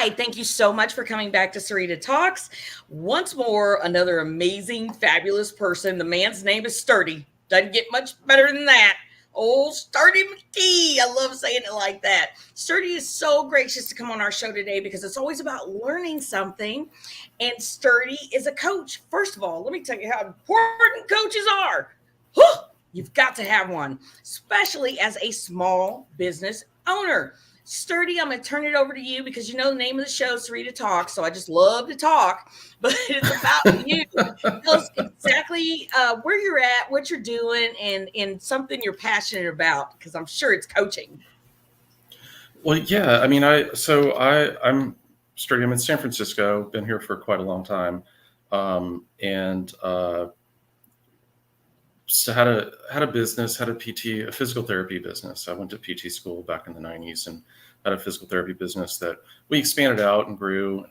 Hi, thank you so much for coming back to Sarita Talks. Once more, another amazing, fabulous person. The man's name is Sturdy. Doesn't get much better than that. Old Sturdy McKee. I love saying it like that. Sturdy is so gracious to come on our show today because it's always about learning something. And Sturdy is a coach. First of all, let me tell you how important coaches are. Whew, you've got to have one, especially as a small business owner. Sturdy, I'm going to turn it over to you because you know the name of the show, Sarita Talks. So I just love to talk, but it's about you. Tell us exactly where you're at, what you're doing, and something you're passionate about, because I'm sure it's coaching. Well, yeah, I mean, I'm Sturdy. I'm in San Francisco. Been here for quite a long time, and so had a business, had a PT, a physical therapy business. I went to PT school back in the '90s and had a physical therapy business that we expanded out and grew,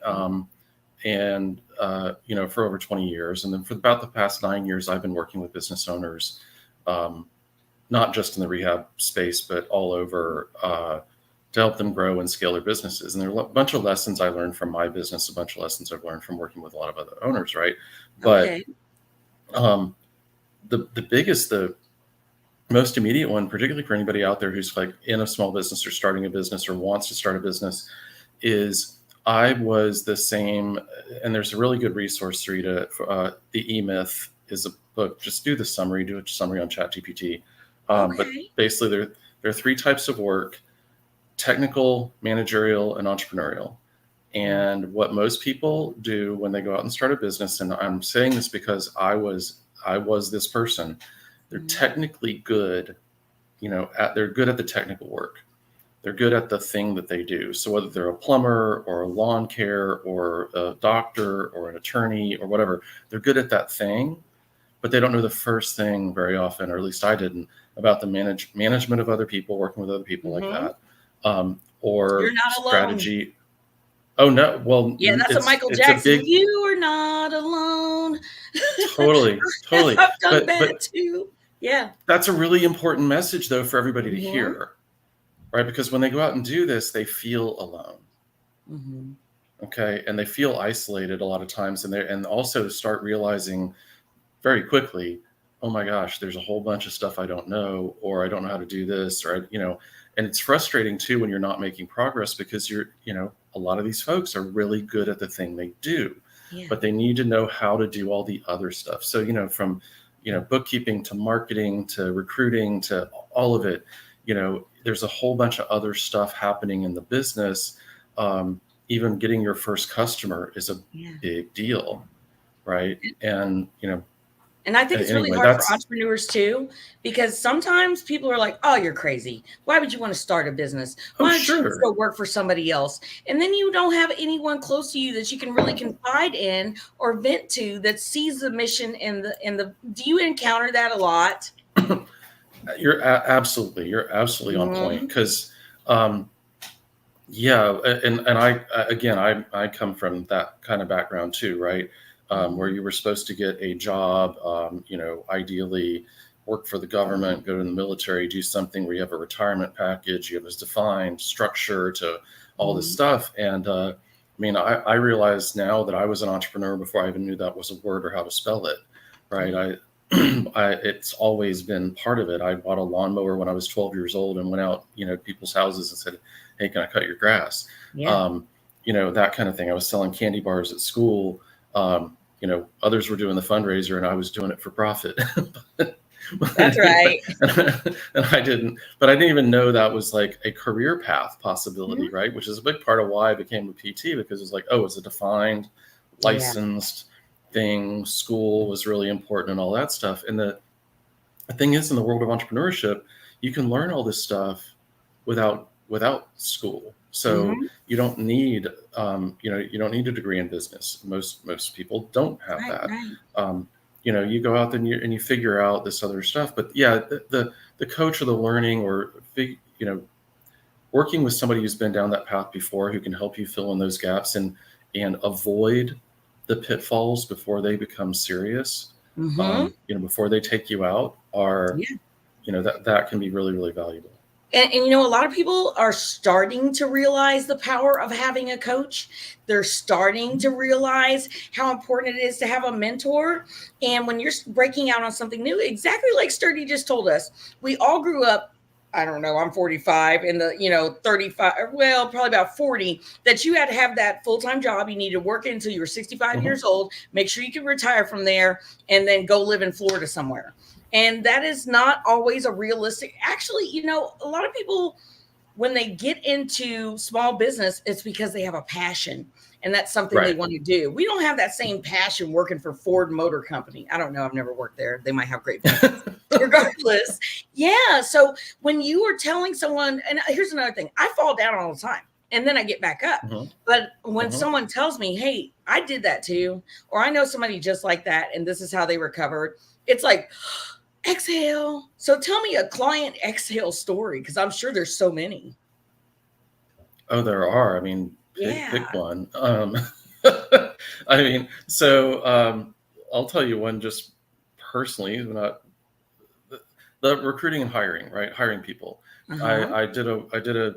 for over 20 years. And then for about the past 9 years, I've been working with business owners, not just in the rehab space, but all over. To help them grow and scale their businesses. And there are a bunch of lessons I learned from my business, a bunch of lessons I've learned from working with a lot of other owners, right? But Okay. The most immediate one, particularly for anybody out there who's like in a small business or starting a business or wants to start a business, is I was the same. And there's a really good resource for you to, The E-Myth is a book. Just do a summary on ChatGPT. But Okay. basically there are three types of work: technical, managerial, and entrepreneurial. And what most people do when they go out and start a business, and I'm saying this because I was this person, they're technically good, they're good at the technical work. They're good at the thing that they do. So whether they're a plumber or a lawn care or a doctor or an attorney or whatever, they're good at that thing, but they don't know the first thing very often, or at least I didn't, about the management of other people, working with other people like that. You're Or not alone. strategy. Oh no, well, Yeah, that's a Michael it's a Jackson. big, You are not alone. totally. I've done that But too. Yeah. that's a really important message though for everybody to Mm-hmm. hear, right? Because when they go out and do this, they feel alone. Mm-hmm. Okay, and they feel isolated a lot of times, and also start realizing very quickly, oh my gosh, there's a whole bunch of stuff I don't know, or I don't know how to do this, and it's frustrating too when you're not making progress because a lot of these folks are really good at the thing they do, Yeah. but they need to know how to do all the other stuff. So, from, bookkeeping to marketing to recruiting to all of it, there's a whole bunch of other stuff happening in the business. Even getting your first customer is a Yeah. big deal, right? And, And I think it's really anyway, hard for that's entrepreneurs too, because sometimes people are like, oh, you're crazy. Why would you want to start a business? oh Why don't you just sure. go work for somebody else? And then you don't have anyone close to you that you can really confide in or vent to that sees the mission and the do you encounter that a lot? You're absolutely on point Mm-hmm. because yeah, and I come from that kind of background too, right? Where Mm-hmm. you were supposed to get a job, ideally work for the government, go to the military, do something where you have a retirement package, you have a defined structure to all this Mm-hmm. stuff. And I realize now that I was an entrepreneur before I even knew that was a word or how to spell it, right? Yeah. It's always been part of it. I bought a lawnmower when I was 12 years old and went out, to people's houses and said, hey, can I cut your grass? Yeah. That kind of thing. I was selling candy bars at school. Others were doing the fundraiser and I was doing it for profit. That's right. And I didn't even know that was like a career path possibility, Mhm. right? Which is a big part of why I became a PT, because it's like, oh, it's a defined, Yeah. licensed thing. School was really important and all that stuff. And the thing is, in the world of entrepreneurship, you can learn all this stuff without school. So Mm-hmm. you don't need a degree in business. Most people don't have Right. that. Right. You go out and you figure out this other stuff. But yeah, the coach or the learning or working with somebody who's been down that path before, who can help you fill in those gaps and avoid the pitfalls before they become serious, Mm-hmm. before they take you out, are Yeah. that can be really, really valuable. And a lot of people are starting to realize the power of having a coach. They're starting to realize how important it is to have a mentor. And when you're breaking out on something new, exactly like Sturdy just told us, we all grew up. I don't know, I'm 45 in the, 35, well, probably about 40, that you had to have that full-time job. You needed to work it until you were 65 years old, make sure you could retire from there, and then go live in Florida somewhere. And that is not always a realistic, actually, a lot of people, when they get into small business, it's because they have a passion and that's something they want to do. We don't have that same passion working for Ford Motor Company. I don't know. I've never worked there. They might have great benefits. Regardless. Yeah. So when you are telling someone, and here's another thing, I fall down all the time and then I get back up. But when someone tells me, hey, I did that too, or I know somebody just like that, and this is how they recovered, it's like, exhale. So tell me a client exhale story, because I'm sure there's so many. Oh, there are. I mean, pick one. I mean, so I'll tell you one just personally, not the recruiting and hiring, right? Hiring people. I did a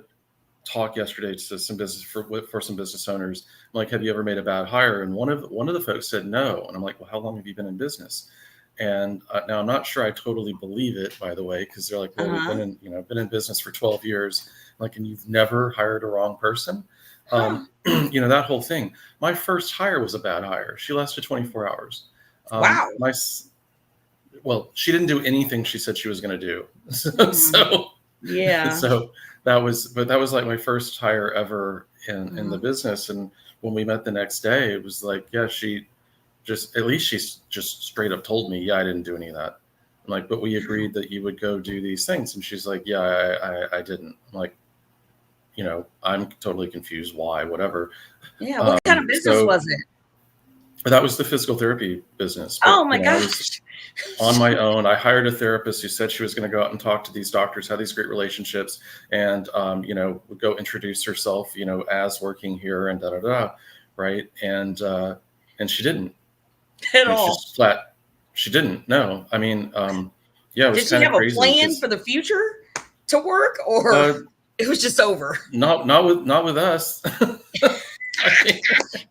talk yesterday to some business for some business owners. I'm like, have you ever made a bad hire? And one of the folks said no. And I'm like, well, how long have you been in business? And now I'm not sure I totally believe it, by the way, because they're like, well, we've been in business for 12 years. I'm like, and you've never hired a wrong person? That whole thing. My first hire was a bad hire. She lasted 24 hours. Wow. Well, she didn't do anything she said she was going to do. So that was like my first hire ever in the business. And when we met the next day, it was like, yeah, she's just straight up told me, yeah, I didn't do any of that. I'm like, but we agreed that you would go do these things. And she's like, yeah, I didn't. I'm like, I'm totally confused. Why? Whatever. Yeah. What kind of business was it? That was the physical therapy business. But, oh my gosh. On my own, I hired a therapist who said she was going to go out and talk to these doctors, have these great relationships, and would go introduce herself, as working here and right? And she didn't at all. Just flat. She didn't. No, I mean, yeah. It was Did she have a plan for the future to work, or it was just over? Not with us.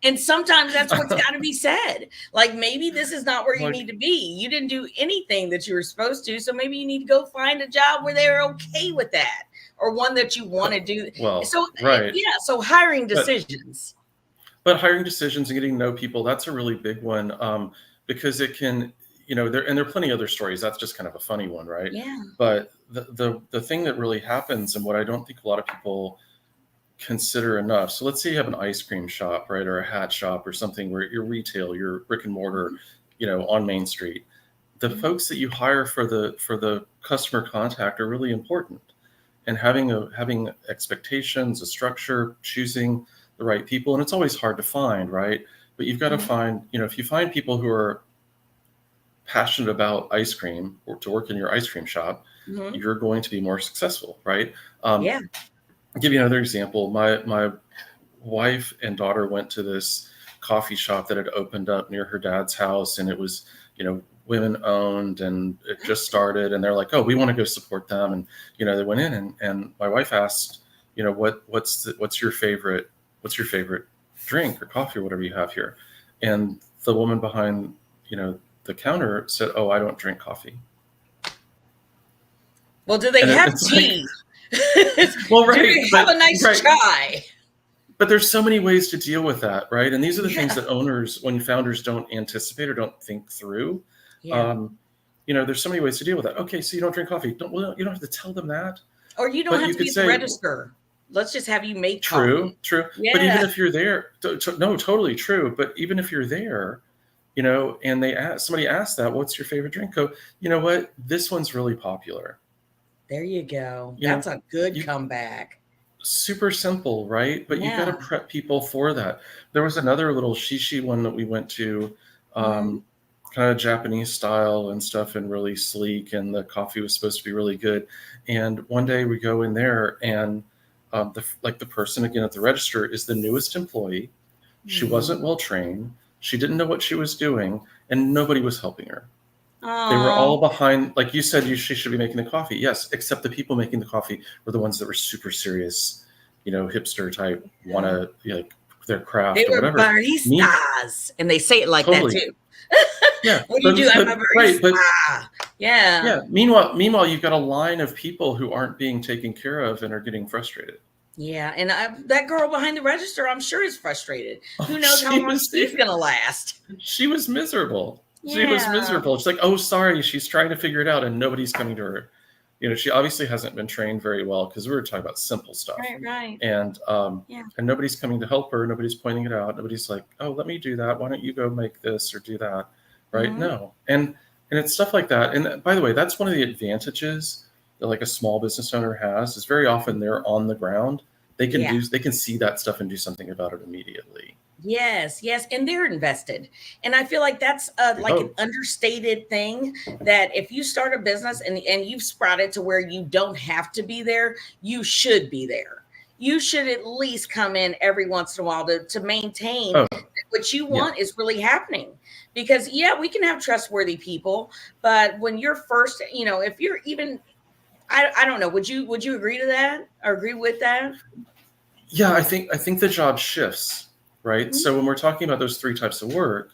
And sometimes that's what's got to be said. Like, maybe this is not where you need to be. You didn't do anything that you were supposed to. So maybe you need to go find a job where they're okay with that, or one that you want to do. Well, so, right. Yeah. So hiring decisions. But hiring decisions and getting to know people, that's a really big one, because it can, there are plenty of other stories. That's just kind of a funny one, right? Yeah. But the thing that really happens, and what I don't think a lot of people consider enough. So let's say you have an ice cream shop, right, or a hat shop or something where you're retail, you're brick and mortar, on Main Street. The folks that you hire for the customer contact are really important, and having expectations, a structure, choosing the right people, and it's always hard to find, right? But you've got to find, if you find people who are passionate about ice cream or to work in your ice cream shop, you're going to be more successful, right? Yeah. I'll give you another example. My wife and daughter went to this coffee shop that had opened up near her dad's house, and it was, women owned, and it just started, and they're like, oh, we want to go support them. And, they went in, and my wife asked, what's your favorite drink or coffee or whatever you have here? And the woman behind, the counter said, oh, I don't drink coffee. Well, do they have tea? Well, right. Do they have a nice chai? But there's so many ways to deal with that, right? And these are the things that founders don't anticipate or don't think through. Yeah. There's so many ways to deal with that. Okay, so you don't drink coffee. You don't have to tell them that. Or you don't have to be at the register. Let's just have you make coffee. True. Yeah. But even if you're there, no, totally true. But even if you're there, and somebody asks that, what's your favorite drink? Go, you know what? This one's really popular. There you go. That's a good comeback. Super simple, right? But you got to prep people for that. There was another little shishi one that we went to, kind of Japanese style and stuff, and really sleek, and the coffee was supposed to be really good. And one day we go in there, and the person again at the register is the newest employee. She wasn't well trained. She didn't know what she was doing, and nobody was helping her. They were Oh, all behind, like you said, she should be making the coffee. Yes, except the people making the coffee were the ones that were super serious, hipster type, want to like their they craft or were whatever. Me, baristas, and they say it like that totally. too. Yeah, What do you do? I'm a right, but barista. Yeah. yeah. Meanwhile, you've got a line of people who aren't being taken care of and are getting frustrated. Yeah, and that girl behind the register, I'm sure is frustrated. Oh, Who knows how long she's going to last? she was miserable. She was Yeah. miserable. It's like, oh, sorry, she's trying to figure it out, and nobody's coming to her. She obviously hasn't been trained very well because we were talking about simple stuff, Right. and Yeah. and nobody's coming to help her. Nobody's pointing it out. Nobody's like, oh, let me do that. Why don't you go make this or do that? Right? Mhm. No, and it's stuff like that. And by the way, that's one of the advantages that like a small business owner has is very often they're on the ground. They can Yeah. they can see that stuff and do something about it immediately. Yes, yes, and they're invested. And I feel like that's We like an hope. understated thing that if you start a business and you've sprouted to where you don't have to be there, you should be there. You should at least come in every once in a while to maintain Oh, that what you yeah. want is really happening. Because yeah, we can have trustworthy people, but when you're first, if you're even I don't know, would you agree to that or agree with that? Yeah, I think the job shifts, right? Mhm. So when we're talking about those three types of work,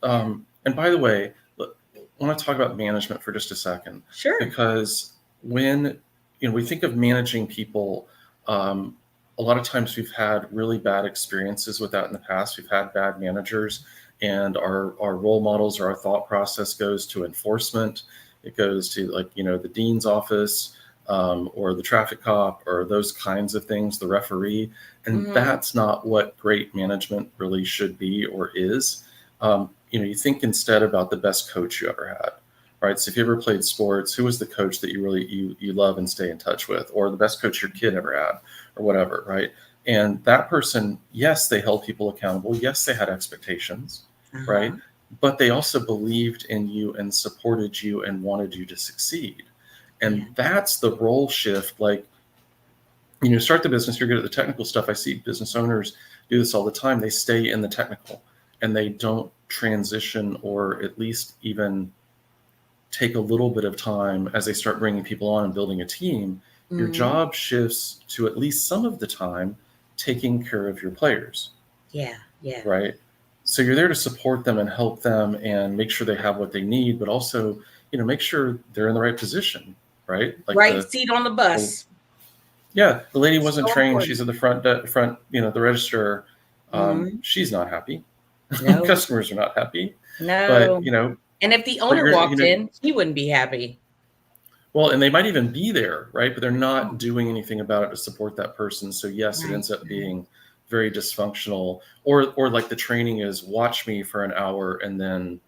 Yeah, and by the way, look, I want to talk about management for just a second sure. because when we think of managing people, a lot of times we've had really bad experiences with that in the past. We've had bad managers, and our role models or our thought process goes to enforcement. It goes to like the dean's office or the traffic cop or those kinds of things, the referee, and Hmm. that's not what great management really should be or is. You think instead about the best coach you ever had, right? So if you ever played sports, who was the coach that you really you love and stay in touch with, or the best coach your kid ever had, or whatever, right? And that person, yes, they held people accountable. Yes, they had expectations, right? Uh-huh. But they also believed in you and supported you and wanted you to succeed. Yeah. And that's the role shift. Like, start the business, you're good at the technical stuff. I see business owners do this all the time. They stay in the technical and they don't transition or at least even take a little bit of time as they start bringing people on and building a team. Your Hmm. job shifts to at least some of the time taking care of your players, Yeah. Yeah. right? So you're there to support them and help them and make sure they have what they need, but also, make sure they're in the right position, right? Like Right seat on the the bus. yeah, the lady wasn't So trained. important. She's at the front, the register. Hmm. She's not happy. No. Customers are not happy, but No. And if the but owner you're, walked in, he wouldn't be happy. well, and they might even be there, right? But they're not Oh, doing anything about it to support that person. So yes, it right. ends up Right. being very dysfunctional. Or like the training is watch me for an hour and then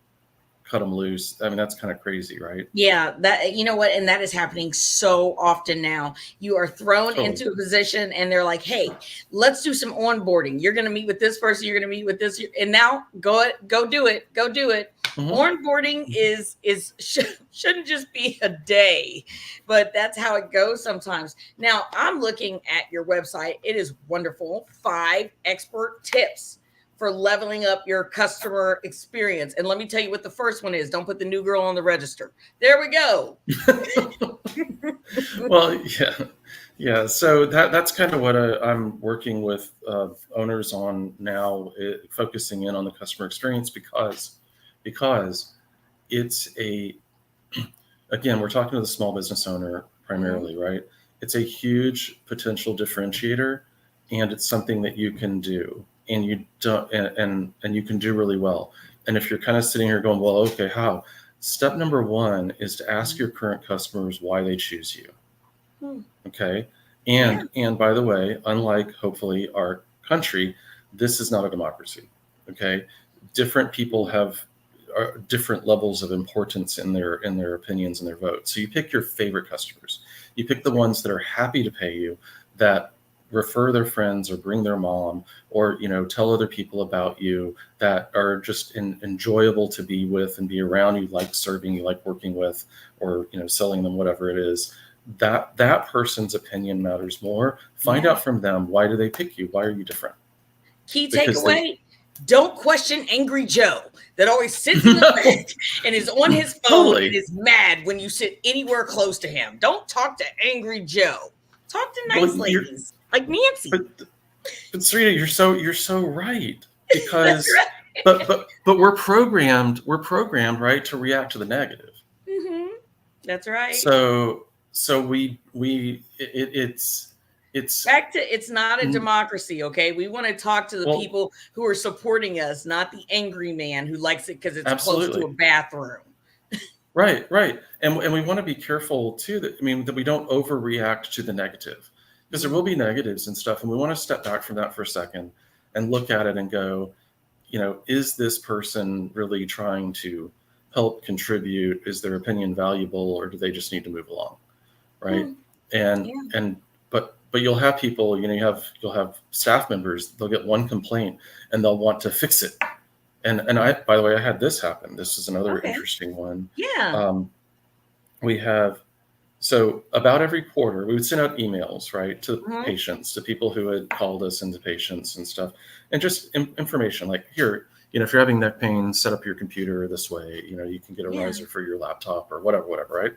cut them loose. I mean, that's kind of crazy, right? Yeah, that you know what, and that is happening so often now. You are thrown Totally. into a position, and they're like, "Hey, let's do some onboarding. You're going to meet with this person. You're going to meet with this, and now go do it. Go do it." Hmm. Onboarding shouldn't just be a day, but that's how it goes sometimes. Now, I'm looking at your website. It is wonderful. 5 expert tips for leveling up your customer experience. And let me tell you what the first one is. Don't put the new girl on the register. There we go. Well, yeah, yeah. So that's kind of what I'm working with owners on now, focusing in on the customer experience because it's again, we're talking to the small business owner Mhm. primarily, right? It's a huge potential differentiator, and it's something that you can do, and you don't, and you can do really well. And if you're kind of sitting here going, well, okay, how? Step number one is to ask your current customers why they choose you. Hmm. Okay. Yeah. And by the way, unlike hopefully our country, this is not a democracy. Okay. Different people have different levels of importance in their opinions and their votes. So you pick your favorite customers. You pick the ones that are happy to pay you, that refer their friends or bring their mom, or tell other people about you, that are just enjoyable to be with and be around. You like serving, you like working with, or selling them whatever it is. That person's opinion matters more. Find Yeah. out from them, why do they pick you? Why are you different? Key Because they takeaway, Don't question Angry Joe that always sits in the back and is on his phone and is mad when you sit anywhere close to him. Don't talk to Angry Joe. Talk to nice ladies like Nancy. But Sarita, you're so right, because right. but we're programmed right to react to the negative. Mm-hmm. That's right. So it's back to, it's not a democracy, okay? We want to talk to the people who are supporting us, not the angry man who likes it because it's close to a bathroom. Right. And we want to be careful too that we don't overreact to the negative, because there will be negatives and stuff, and we want to step back from that for a second and look at it and go, is this person really trying to help contribute? Is their opinion valuable, or do they just need to move along? Right. But you'll have people, you'll have staff members, they'll get one complaint and they'll want to fix it. And I, by the way, I had this happen. This is another interesting one. Yeah. We have, so about every quarter, we would send out emails, right, to patients, to people who had called us into patients and stuff, and just information like, here, if you're having neck pain, set up your computer this way, you can get a riser for your laptop or whatever, right?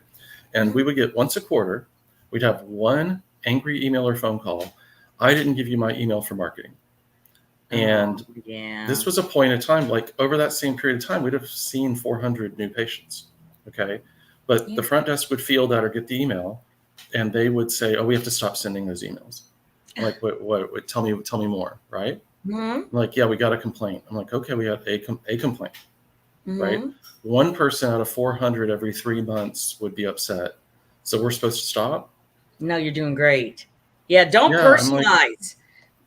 And we would get once a quarter, we'd have one angry email or phone call. I didn't give you my email for marketing. And this was a point in time, like over that same period of time, we'd have seen 400 new patients. Okay. But the front desk would field that or get the email, and they would say, oh, we have to stop sending those emails. I'm like, what, tell me more. Right. I'm like, yeah, we got a complaint. I'm like, okay, we had a complaint. Right. One person out of 400 every 3 months would be upset. So we're supposed to stop? No, you're doing great. Yeah, don't personalize.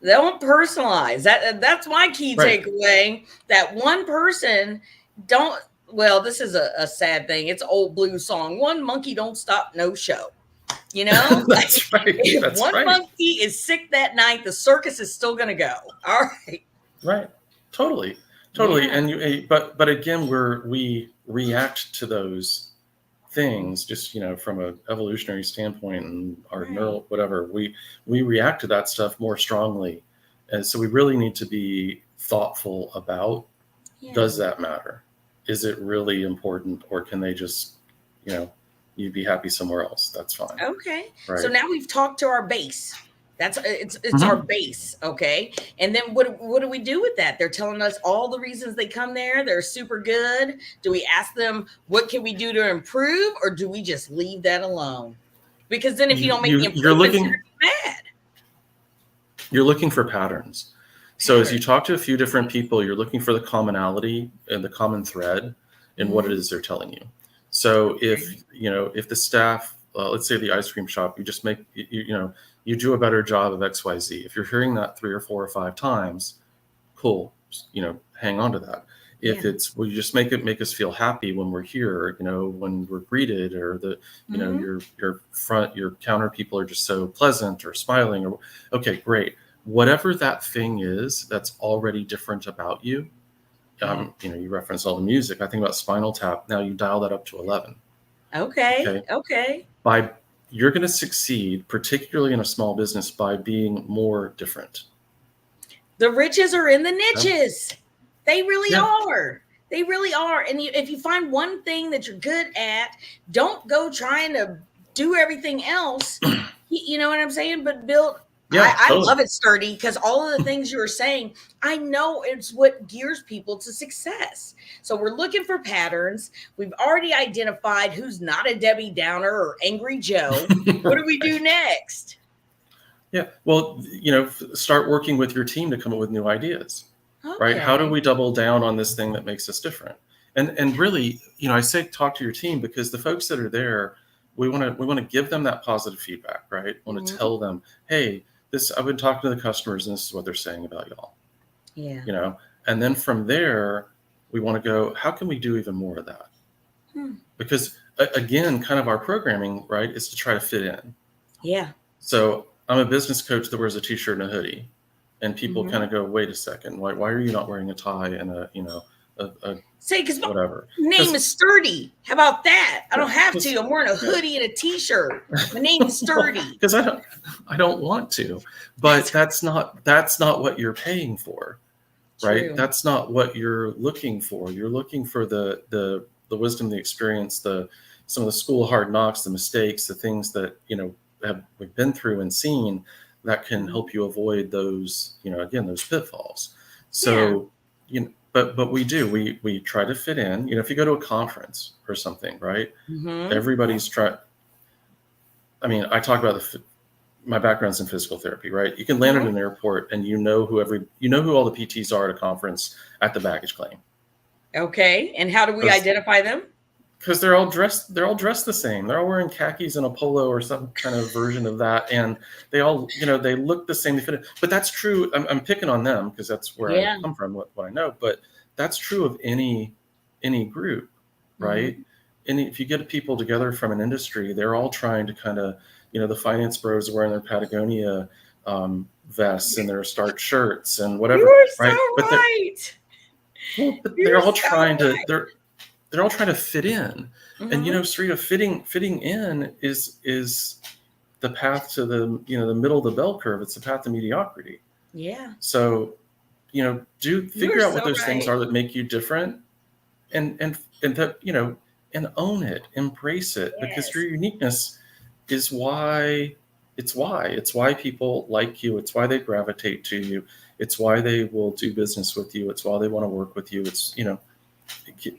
Don't personalize. That's my key takeaway. That one person this is a sad thing. It's an old blues song. One monkey don't stop no show. That's right. If one monkey is sick that night, the circus is still going to go. All right. Right. Totally. Yeah. And but again, we react to those things just from an evolutionary standpoint and our neural whatever, we react to that stuff more strongly, and so we really need to be thoughtful about, does that matter? Is it really important, or can they just you'd be happy somewhere else? That's fine. Okay. Right. So now we've talked to our base. It's our base. Okay. And then what do we do with that? They're telling us all the reasons they come there. They're super good. Do we ask them, what can we do to improve? Or do we just leave that alone? Because then if you don't make the improvements, you're mad. You're looking for patterns. So as you talk to a few different people, you're looking for the commonality and the common thread in what it is they're telling you. So if the staff, let's say the ice cream shop, you just make, you do a better job of XYZ. If you're hearing that 3 or 4 or 5 times, cool, hang on to that. If it's, you just make us feel happy when we're here, when we're greeted, or your counter people are just so pleasant or smiling, or okay, great. Whatever that thing is that's already different about you. You reference all the music. I think about Spinal Tap. Now you dial that up to 11. Okay. You're going to succeed, particularly in a small business, by being more different. The riches are in the niches. They really are. They really are. And if you find one thing that you're good at, don't go trying to do everything else. You know what I'm saying? But build. I love it, Sturdy, because all of the things you were saying, I know it's what gears people to success. So we're looking for patterns. We've already identified who's not a Debbie Downer or Angry Joe. What do we do next? Yeah, well, start working with your team to come up with new ideas, right? How do we double down on this thing that makes us different? And really, I say talk to your team, because the folks that are there, we want to give them that positive feedback, right? We want to tell them, hey, I've been talking to the customers, and this is what they're saying about y'all. Yeah. And then from there, we want to go, how can we do even more of that? Because again, kind of our programming, right, is to try to fit in. Yeah. So I'm a business coach that wears a t-shirt and a hoodie, and people kind of go, wait a second, why are you not wearing a tie and a because whatever. My name is Sturdy. How about that? I don't have to. I'm wearing a hoodie and a t-shirt. My name is Sturdy. Because I don't want to. But that's not what you're paying for. right? True. That's not what you're looking for. You're looking for the wisdom, the experience, some of the school hard knocks, the mistakes, the things that, we've been through and seen that can Mhm. help you avoid those, again, those pitfalls. Yeah. So, but we try to fit in. If you go to a conference or something, right? Hmm. Everybody's trying. I mean, I talk about my background's in physical therapy, right? You can land at Hmm. an airport and you know who all the PTs are at a conference at the baggage claim. Okay. And how do we identify them? Because they're all dressed the same. They're all wearing khakis and a polo or some kind of version of that, and they all, they look the same. They fit. But that's true. I'm picking on them because that's where I Yeah. come from, what I know. But that's true of any group, right? Hmm. And if you get people together from an industry, they're all trying to kind of, the finance bros are wearing their Patagonia vests and their starch shirts and You whatever, are so right? But right. You're they're all so trying to right. they're all trying to fit in. And Hmm. Sarita, fitting in is the path to the middle of the bell curve. It's the path to mediocrity. Yeah. So, do You are figure out what so those things right. are that make you different, and that, and own it, embrace it, because your Yes. uniqueness is why people like you. It's why they gravitate to you. It's why they will do business with you. It's why they want to work with you. It's,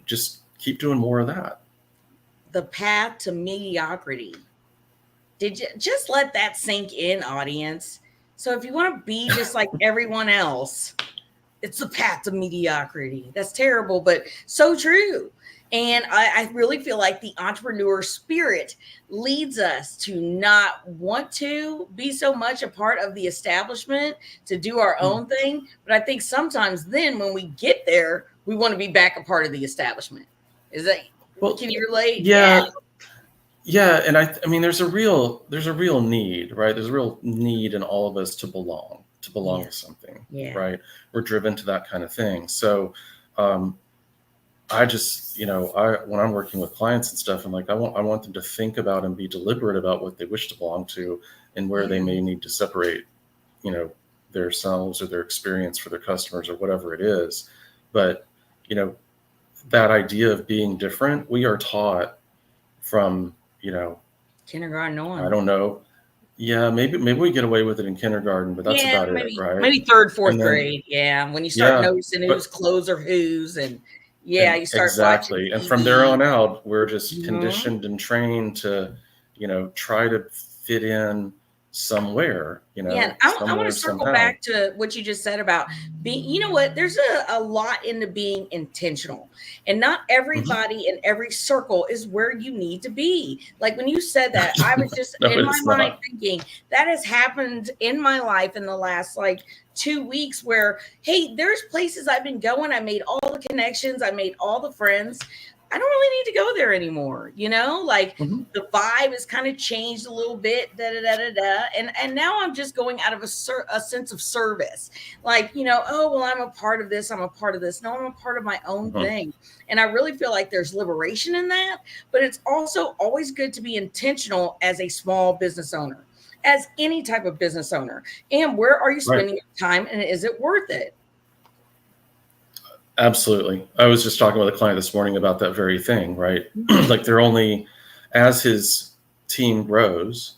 just keep doing more of that. The path to mediocrity. Did you just let that sink in, audience? So if you want to be just like everyone else, it's the path to mediocrity. That's terrible, but so true. And I really feel like the entrepreneur spirit leads us to not want to be so much a part of the establishment, to do our own thing. But I think sometimes then when we get there, we want to be back a part of the establishment. Is that, Well, can you relate? Yeah. yeah, yeah, and I mean, there's a real need, right? There's a real need in all of us to belong Yeah. to something, Yeah. right? We're driven to that kind of thing. So, um, I just, when I'm working with clients and stuff, I'm like, I want them to think about and be deliberate about what they wish to belong to and where they Yeah. may need to separate, you know, themselves or their experience for their customers or whatever it is. But, you know, that idea of being different, we are taught from, Kindergarten I on. don't know. Yeah, maybe we get away with it in kindergarten, but that's Yeah, about it, maybe right? maybe third, fourth And then, grade. Yeah, when you start yeah, noticing whose but clothes are whose, and yeah, and you start watching exactly. And from there TV. on out, we're just Mhm. conditioned and trained to, try to fit in somewhere, Yeah, and I want to somewhere, circle somehow. back to what you just said about being, you know what, there's a lot into being intentional. And not Mhm. everybody in every circle is where you need to be. Like when you said that, I was just No, in my it's mind not. thinking that has happened in my life in the last like 2 weeks where, hey, there's places I've been going. I made all the connections, I made all the friends. I don't really need to go there anymore, like Mhm. the vibe has kind of changed a little bit, da da da da da. And now I'm just going out of a sense of service, like oh well, I'm a part of this. I'm a part of this. No, I'm a part of my own Mhm. thing, and I really feel like there's liberation in that. But it's also always good to be intentional as a small business owner, as any type of business owner. And where are you Right. spending your time, and is it worth it? Absolutely. I was just talking with a client this morning about that very thing, right? Mhm. Like, they're only, as his team grows,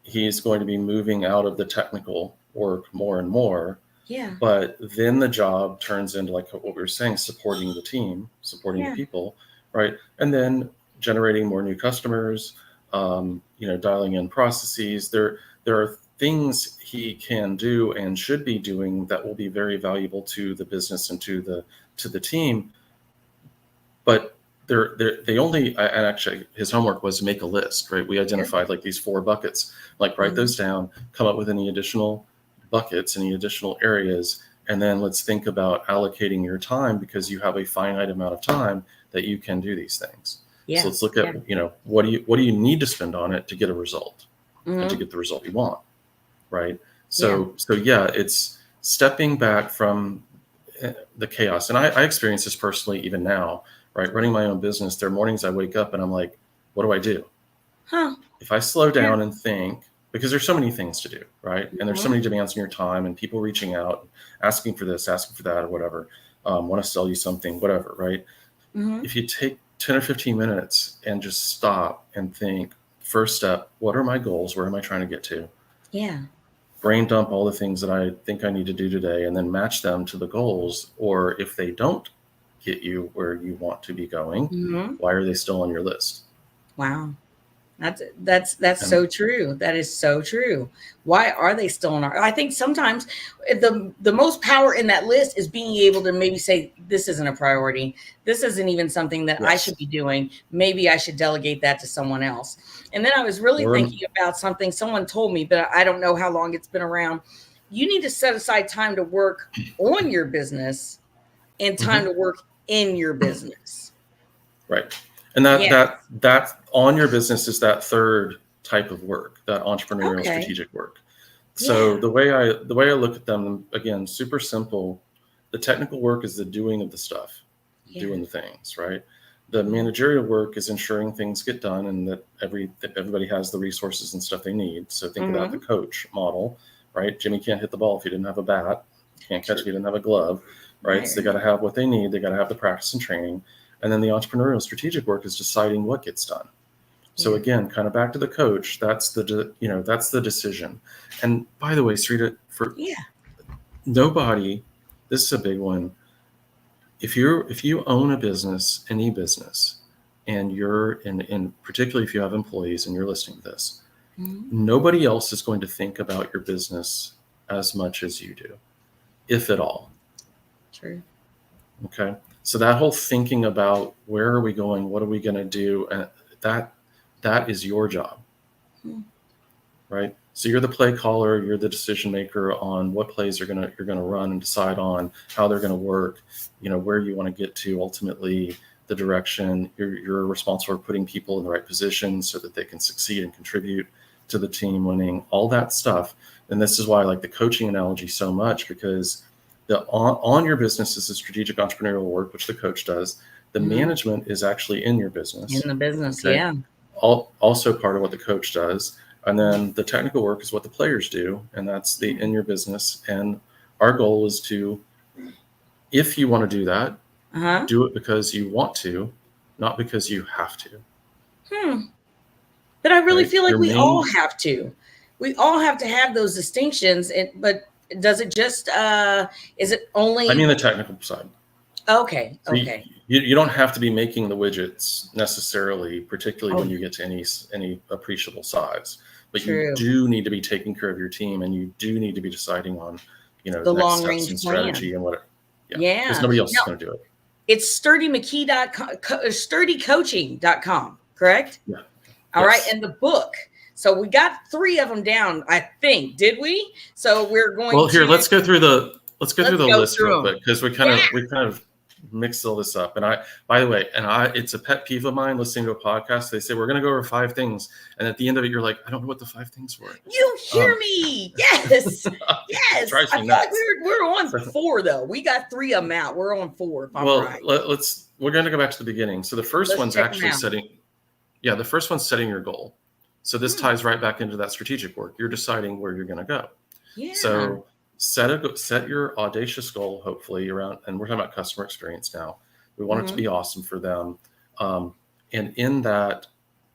he's going to be moving out of the technical work more and more. Yeah, But then the job turns into, like what we were saying, supporting the team, supporting the yeah, people, right? And then generating more new customers, dialing in processes. There are things he can do and should be doing that will be very valuable to the business and to the team. But they only, and actually his homework was to make a list, right? We sure. identified like these 4 buckets, like write Mhm. those down, come up with any additional buckets, any additional areas, and then let's think about allocating your time, because you have a finite amount of time that you can do these things. So Yeah, let's look at, yeah. what do you need to spend on it to get a result and to Mhm. get the result you want, right? Yeah, So yeah, it's stepping back from the chaos. And I experience this personally even now, right? Running my own business, there are mornings I wake up and I'm like, what do I do? huh. If I slow Yeah. down and think, because there's so many things to do, right? And there's so many demands on your time, and people reaching out, asking for this, asking for that, or whatever, want to sell you something, whatever, right? If you take 10 or 15 minutes and just stop and think, first step, what are my goals? Where am I trying to get to? Yeah. Brain dump all the things that I think I need to do today, and then match them to the goals. Or if they don't get you where you want to be going, why are they still on your list? Wow. That's so true. That is so true. Why are they still on our? I think sometimes the most power in that list is being able to maybe say, this isn't a priority. This isn't even something that I should be doing. Maybe I should delegate that to someone else. And then I was really thinking about something someone told me, but I don't know how long it's been around. You need to set aside time to work on your business and time to work in your business. Right. And that on your business is that third type of work, that entrepreneurial strategic work. So the way I look at them, again, super simple. The technical work is the doing of the stuff, doing the things, right? The managerial work is ensuring things get done and that everybody has the resources and stuff they need. So think about the coach model, right? Jimmy can't hit the ball if he didn't have a bat. Can't catch if he didn't have a glove, right? So they got to have what they need. They got to have the practice and training. And then the entrepreneurial strategic work is deciding what gets done. So again, kind of back to the coach, that's the decision. And by the way, Sarita, nobody, this is a big one. If you own a business, any business, and you're in particularly if you have employees and you're listening to this, nobody else is going to think about your business as much as you do, if at all. True. Okay. So that whole thinking about where are we going, what are we going to do, that is your job, right? So you're the play caller, you're the decision maker on what plays you're gonna run and decide on how they're gonna work, where you want to get to ultimately, the direction. You're responsible for putting people in the right position so that they can succeed and contribute to the team winning, all that stuff. And this is why I like the coaching analogy so much, because the on your business is the strategic entrepreneurial work, which the coach does. The management is actually in your business. In the business, yeah. Also part of what the coach does. And then the technical work is what the players do, and that's the in your business. And our goal is to, if you want to do that, do it because you want to, not because you have to. But I really feel like we all have to. We all have to have those distinctions. But does it just, is it only? I mean the technical side. Okay. So you don't have to be making the widgets necessarily, particularly when you get to any appreciable size. But you do need to be taking care of your team, and you do need to be deciding on, the next long steps range and strategy and whatever. Yeah. Because nobody else is going to do it. It's SturdyMcKee.com, SturdyCoaching.com, correct? Yeah. All right. And the book. So we got 3 of them down, I think. Did we? So we're going. Well, here, let's go through the list real quick, because we kind of mix all this up. And it's a pet peeve of mine listening to a podcast. They say, we're going to go over 5 things. And at the end of it, you're like, I don't know what the 5 things were. You hear me? Yes. Yes. I feel like we're on 4 though. We got 3 of them out. We're on 4. If I'm right. We're going to go back to the beginning. So the first one's actually setting your goal. So this ties right back into that strategic work. You're deciding where you're going to go. Yeah. So set your audacious goal, hopefully, around, and we're talking about customer experience now. We want it to be awesome for them. And in that,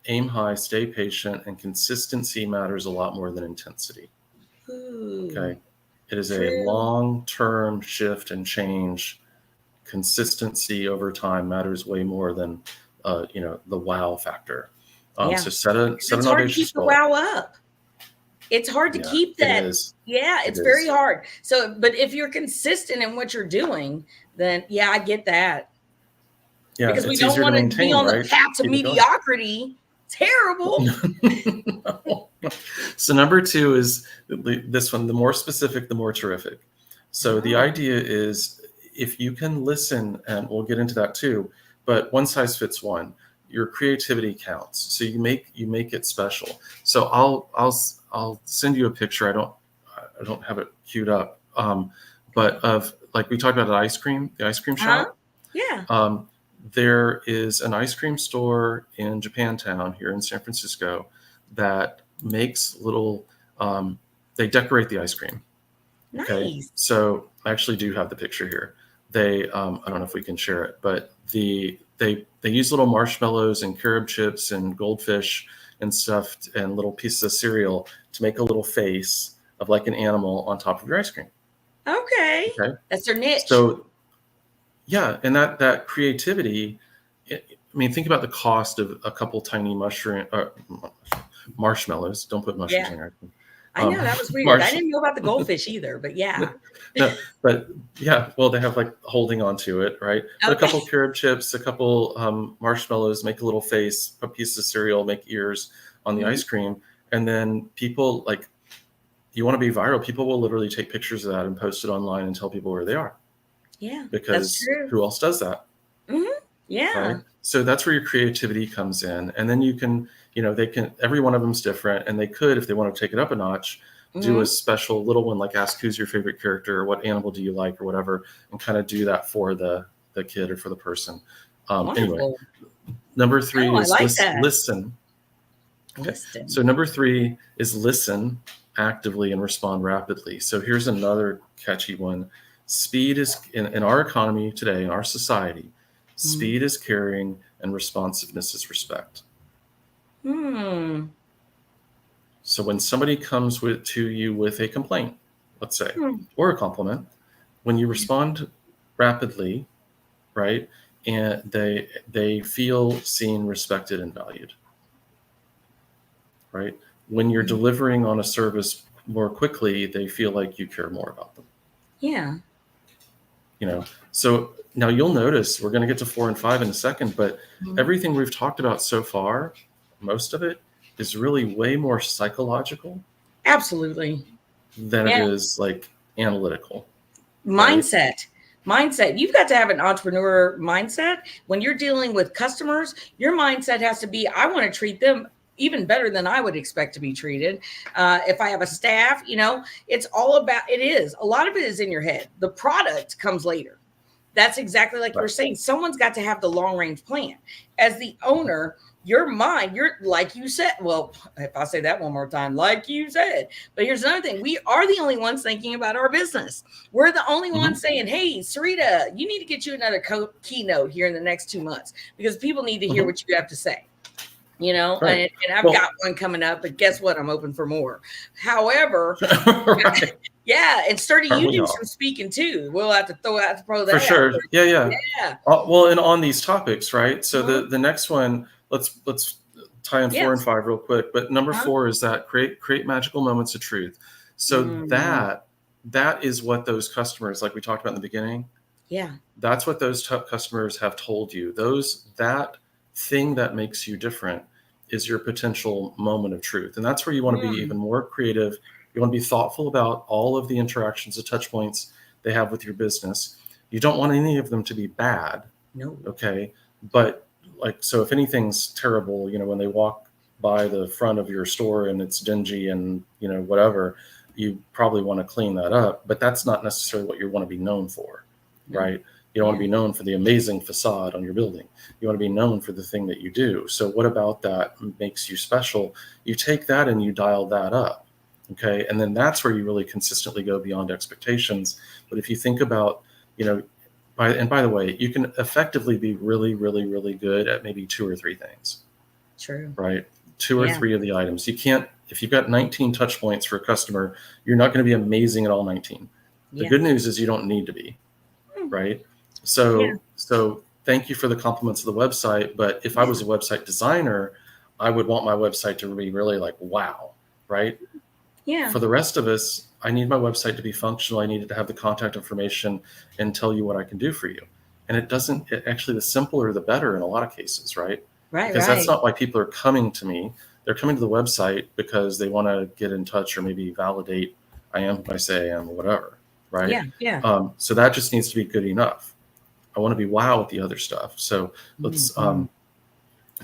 aim high, stay patient, and consistency matters a lot more than intensity. Okay. It is a long-term shift and change. Consistency over time matters way more than, the wow factor. So set an audacious goal. It's hard to keep the wow up. It's hard to keep that. It's very hard. So, but if you're consistent in what you're doing, then I get that. Yeah, because we don't want to be on the path to mediocrity. Terrible. So number 2 is this one. The more specific, the more terrific. So the idea is, if you can listen, and we'll get into that too, but one size fits one. Your creativity counts. So you make it special. So I'll send you a picture. I don't have it queued up. But of, like we talked about the ice cream shop. Yeah. There is an ice cream store in Japantown here in San Francisco that makes little, they decorate the ice cream. Okay. Nice. So I actually do have the picture here. They, I don't know if we can share it, but they use little marshmallows and carob chips and goldfish and stuff and little pieces of cereal to make a little face of like an animal on top of your ice cream. Okay. That's their niche. So yeah, and that creativity, I mean, think about the cost of a couple tiny marshmallows. Don't put mushrooms in there. I know, that was weird. I didn't know about the goldfish either, but yeah. No, but yeah, well, they have like holding on to it, right? But a couple carob chips, a couple marshmallows, make a little face, a piece of cereal, make ears on the ice cream. And then people, like, you want to be viral, people will literally take pictures of that and post it online and tell people where they are. Yeah, because who else does that? Yeah. Right? So that's where your creativity comes in. And then you can, every one of them's different. And they could, if they want to take it up a notch, do a special little one, like ask who's your favorite character, or what animal do you like, or whatever, and kind of do that for the kid or for the person. Anyway, number 3 is listen. Okay. So number 3 is listen actively and respond rapidly. So here's another catchy one. Speed is, in our economy today, in our society, speed is caring and responsiveness is respect. So when somebody comes to you with a complaint, let's say, or a compliment, when you respond rapidly, right, and they feel seen, respected, and valued, right? When you're delivering on a service more quickly, they feel like you care more about them. Yeah. So now you'll notice, we're going to get to 4 and 5 in a second, but everything we've talked about so far, most of it is really way more psychological. Absolutely. Than it is like analytical. Mindset. You've got to have an entrepreneur mindset. When you're dealing with customers, your mindset has to be, I want to treat them even better than I would expect to be treated. If I have a staff, it's all about, a lot of it is in your head. The product comes later. That's exactly like you were saying. Someone's got to have the long range plan. As the owner, your mind, you're like you said, well, if I say that one more time, like you said, but here's another thing. We are the only ones thinking about our business. We're the only ones saying, hey, Sarita, you need to get you another keynote here in the next 2 months because people need to hear what you have to say. And I've got one coming up, but guess what? I'm open for more. However, and Sturdy, you do some speaking too. We'll have to throw that for sure. Yeah. Well, and on these topics, right? So the next one, let's tie in 4 and 5 real quick. But number 4 is that create magical moments of truth. So that is what those customers, like we talked about in the beginning. Yeah, that's what those customers have told you. That thing that makes you different is your potential moment of truth. And that's where you want to be even more creative. You want to be thoughtful about all of the interactions, the touch points they have with your business. You don't want any of them to be bad. No. Okay. But so if anything's terrible, when they walk by the front of your store and it's dingy and, whatever, you probably want to clean that up, but that's not necessarily what you want to be known for, right? You don't want to be known for the amazing facade on your building. You want to be known for the thing that you do. So what about that makes you special? You take that and you dial that up. Okay. And then that's where you really consistently go beyond expectations. But if you think about, by the way, you can effectively be really, really, really good at maybe 2 or 3 things. True. Right. 2 or 3 of the items. You can't, if you've got 19 touch points for a customer, you're not going to be amazing at all 19. The good news is you don't need to be. Right. So thank you for the compliments of the website. But if I was a website designer, I would want my website to be really like, wow. Right. Yeah. For the rest of us, I need my website to be functional. I need it to have the contact information and tell you what I can do for you. And actually, the simpler, the better in a lot of cases, right? Right. Because that's not why people are coming to me. They're coming to the website because they want to get in touch or maybe validate I am who I say I am or whatever, right? Yeah. So that just needs to be good enough. I want to be wow with the other stuff. So let's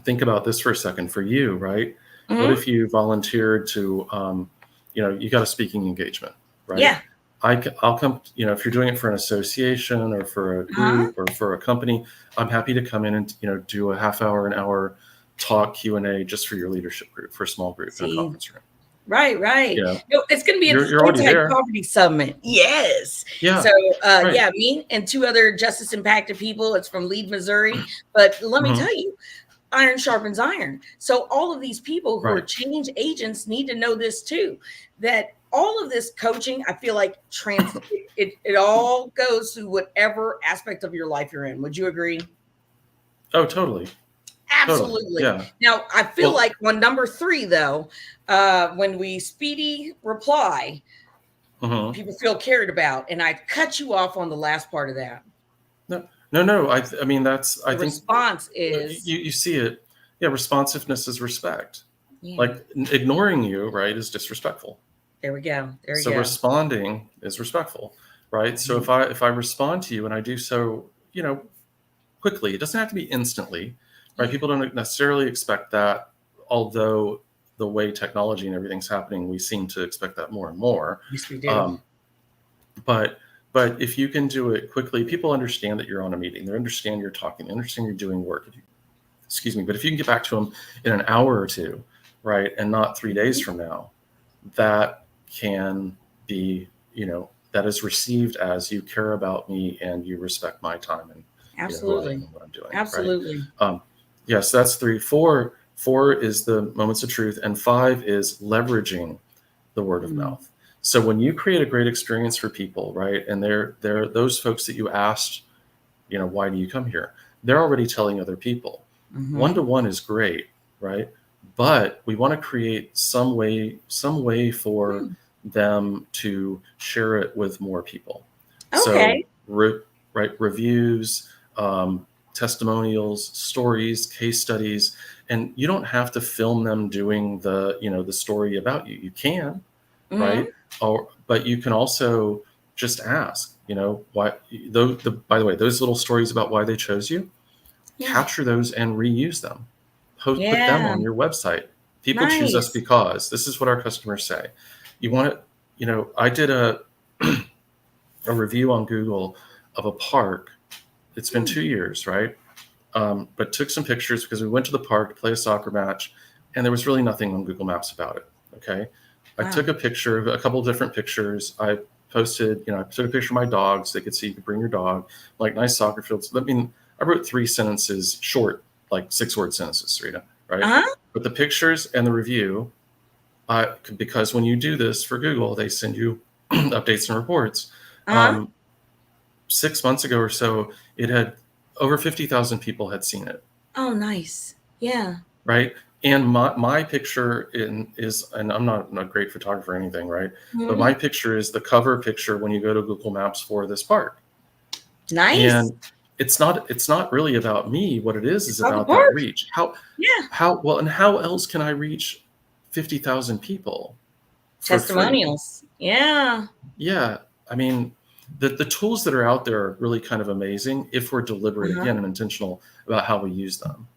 think about this for a second. For you, right? What if you volunteered to you got a speaking engagement, right? Yeah. I'll come, if you're doing it for an association or for a group or for a company, I'm happy to come in and, do a half hour, an hour talk Q&A just for your leadership group, for a small group in a conference room. Right, right. You know, No, it's going to be at you're the already there. anti-poverty summit. Yes. Yeah, So, right. yeah, me and two other justice impacted people. It's from Lead, Missouri. But let me Hmm. tell you, iron sharpens iron. So all of these people who are Right. change agents need to know this too. That all of this coaching, I feel like it all goes to whatever aspect of your life you're in. Would you agree? Oh, totally. Totally. Absolutely. Yeah. Now, I feel Well, like on number three, though, when we speedy reply, mhm. people feel cared about. And I cut you off on the last part of that. No, no, no. I mean, I The think response is, you see it. Yeah. Responsiveness is respect. yeah, Like ignoring you, right, is disrespectful. there we go. There we So go. responding is respectful, right? So Mhm. if I respond to you and I do so, quickly, it doesn't have to be instantly, right? Yeah. People don't necessarily expect that, although the way technology and everything's happening, we seem to expect that more and more. Yes, we do. Um, but but if you can do it quickly, people understand that you're on a meeting. They understand you're talking. They understand you're doing work. Excuse me. But if you can get back to them in an hour or two, right, and not 3 days Mhm. from now, that can be, that is received as you care about me and you respect my time and who I am Absolutely. and what I'm doing, right? Absolutely. Yes, that's three. Four is the moments of truth, and five is leveraging the word of Mm. mouth. So when you create a great experience for people, right, and they're those folks that you asked, why do you come here? They're already telling other people. One to Mhm. one is great, right? But we want to create some way for Hmm. them to share it with more people. So, Okay. right, reviews, testimonials, stories, case studies, and you don't have to film them doing the story about you. You can, Mhm. right? Or but you can also just ask, why. By the way, those little stories about why they chose you, Yeah. capture those and reuse them. Put them Yeah. on your website. People choose us Nice. because this is what our customers say. You want it. I did a review on Google of a park. It's been Hmm. 2 years, right? But took some pictures because we went to the park to play a soccer match, and there was really nothing on Google Maps about it. Okay, I took Wow. a couple of different pictures. I posted, I took a picture of my dog so they could see you could bring your dog, like nice soccer fields. I mean, I wrote 3 sentences, short, like 6-word sentences, Rita, right? Uh-huh. But the pictures and the review, because when you do this for Google, they send you updates and reports. Uh-huh. Um, 6 months ago or so, it had over 50,000 people had seen it, Oh, nice. Yeah. right? And my picture and I'm not a great photographer or anything, right? But Mhm. my picture is the cover picture when you go to Google Maps for this park. Nice. And it's not really about me. What it is It's on the about that park. reach. Yeah. How well and how else can I reach 50,000 people for free? Testimonials. Yeah. Yeah, I mean, the tools that are out there are really kind of amazing if we're deliberate Uh-huh. again and intentional about how we use them.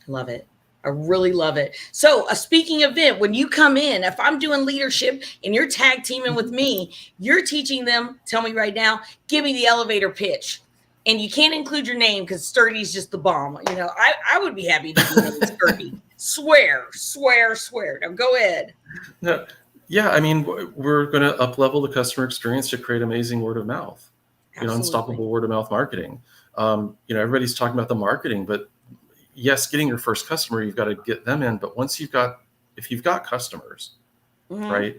Love it. I really love it. So, a speaking event, when you come in, if I'm doing leadership and you're tag teaming with Mhm. me, you're teaching them, tell me right now, give me the elevator pitch. And you can't include your name because Sturdy's just the bomb. I would be happy to be named Sturdy. Swear, swear, swear. Now go ahead. No, yeah, I mean, we're going to up level the customer experience to create amazing word of mouth, Absolutely. unstoppable word of mouth marketing. Everybody's talking about the marketing, but yes, getting your first customer, you've got to get them in. But if you've got customers, Hmm. right,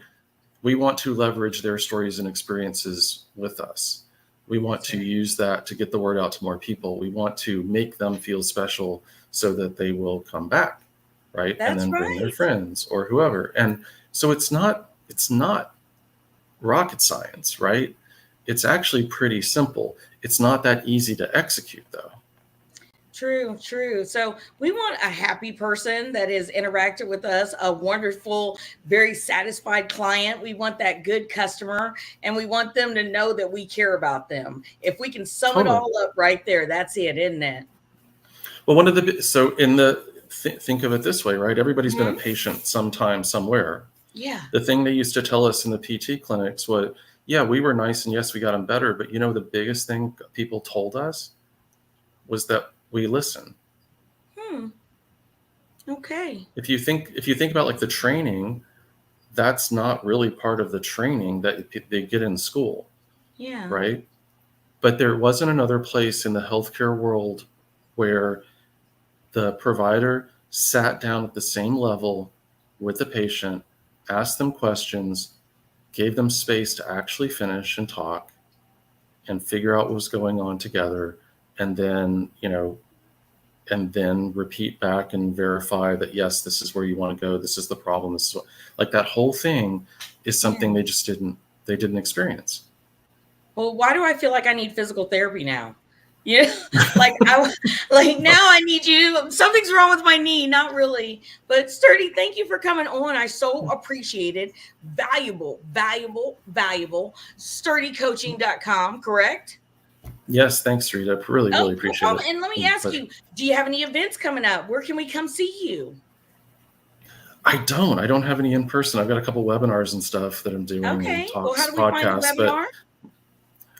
we want to leverage their stories and experiences with us. We want That's to right. use that to get the word out to more people. We want to make them feel special so that they will come back, right? And That's then bring their right. friends or whoever. And so it's not rocket science, right? It's actually pretty simple. It's not that easy to execute though. True, true. So we want a happy person that is interacted with us, a wonderful, very satisfied client. We want that good customer, and we want them to know that we care about them. If we can sum it Totally. all up right there, that's it, isn't it? Well, think of it this way, right? Everybody's been a Hmm. patient sometime, somewhere. Yeah. The thing they used to tell us in the PT clinics was, yeah, we were nice and yes, we got them better. But the biggest thing people told us was that we listen. Hmm. Okay. If you think about like the training, that's not really part of the training that they get in school, Yeah. right? But there wasn't another place in the healthcare world where the provider sat down at the same level with the patient, asked them questions, gave them space to actually finish and talk and figure out what was going on together, and then, and then repeat back and verify that, yes, this is where you want to go. This is the problem. This is what, like, that whole thing is something Yeah. they didn't experience. Well, why do I feel like I need physical therapy now? Yeah, like now I need you. Something's wrong with my knee. Not really, but Sturdy, thank you for coming on. I so appreciate it. Valuable, valuable, valuable. SturdyCoaching.com, correct? Yes, thanks, Rita. Really, Oh, really no appreciate problem. it. And let me It's a ask pleasure. you, do you have any events coming up? Where can we come see you? I don't have any in person. I've got a couple webinars and stuff that I'm doing, and Okay. Well, how talks, do we find the podcasts, but webinar?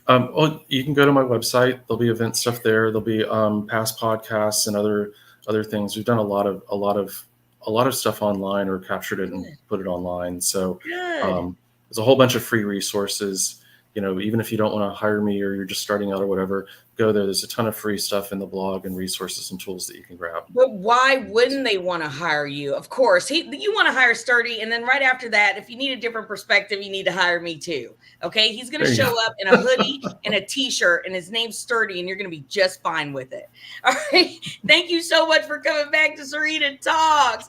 well, you can go to my website. There'll be event stuff there. There'll be past podcasts and other things. We've done a lot of stuff online, or captured it and Good. put it online. So Good. there's a whole bunch of free resources. Even if you don't want to hire me, or you're just starting out or whatever, go there. There's a ton of free stuff in the blog and resources and tools that you can grab. But why wouldn't they want to hire you? Of course, you want to hire Sturdy, and then right after that, if you need a different perspective, you need to hire me too. Okay, he's going to show up in a hoodie and a t-shirt, and his name's Sturdy, and you're going to be just fine with it. All right, thank you so much for coming back to Sarita Talks.